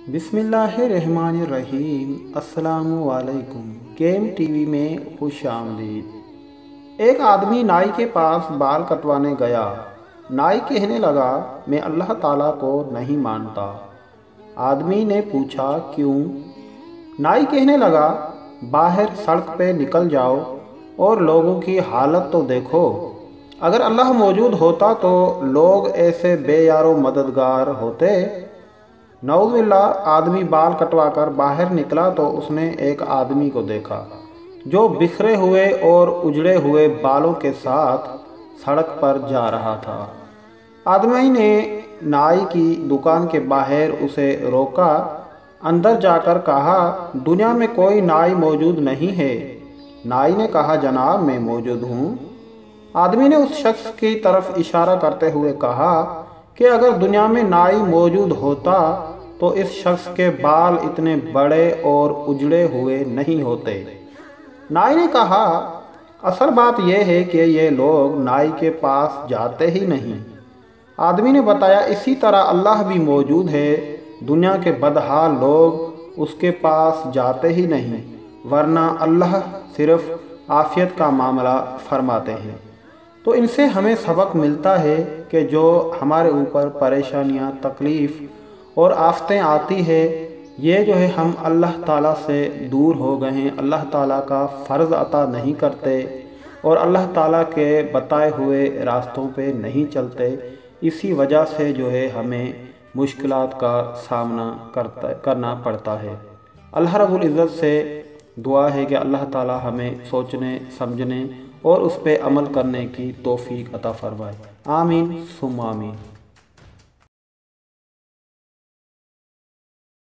बिस्मिल्लाहिर्रहमानिर्रहीम। अस्सलामुअलैकुम। केम टीवी में खुश आमदीद। एक आदमी नाई के पास बाल कटवाने गया। नाई कहने लगा, मैं अल्लाह ताला को नहीं मानता। आदमी ने पूछा, क्यों? नाई कहने लगा, बाहर सड़क पे निकल जाओ और लोगों की हालत तो देखो। अगर अल्लाह मौजूद होता तो लोग ऐसे बेयारो मददगार होते। नऊज़ुबिल्लाह। आदमी बाल कटवाकर बाहर निकला तो उसने एक आदमी को देखा जो बिखरे हुए और उजड़े हुए बालों के साथ सड़क पर जा रहा था। आदमी ने नाई की दुकान के बाहर उसे रोका। अंदर जाकर कहा, दुनिया में कोई नाई मौजूद नहीं है। नाई ने कहा, जनाब मैं मौजूद हूँ। आदमी ने उस शख्स की तरफ इशारा करते हुए कहा कि अगर दुनिया में नाई मौजूद होता तो इस शख्स के बाल इतने बड़े और उजड़े हुए नहीं होते। नाई ने कहा, असल बात यह है कि ये लोग नाई के पास जाते ही नहीं। आदमी ने बताया, इसी तरह अल्लाह भी मौजूद है। दुनिया के बदहाल लोग उसके पास जाते ही नहीं, वरना अल्लाह सिर्फ आफियत का मामला फरमाते हैं। तो इनसे हमें सबक मिलता है कि जो हमारे ऊपर परेशानियां, तकलीफ़ और आफतें आती है, ये जो है हम अल्लाह ताला से दूर हो गए हैं, अल्लाह ताला का फ़र्ज़ अता नहीं करते और अल्लाह ताला के बताए हुए रास्तों पे नहीं चलते। इसी वजह से जो है हमें मुश्किलात का सामना करना पड़ता है। अल्लाह रब्बुल इज़्ज़त से दुआ है कि अल्लाह ताला हमें सोचने, समझने और उस पे अमल करने की तौफीक अता फरमाए। आमीन सुम्मा आमीन।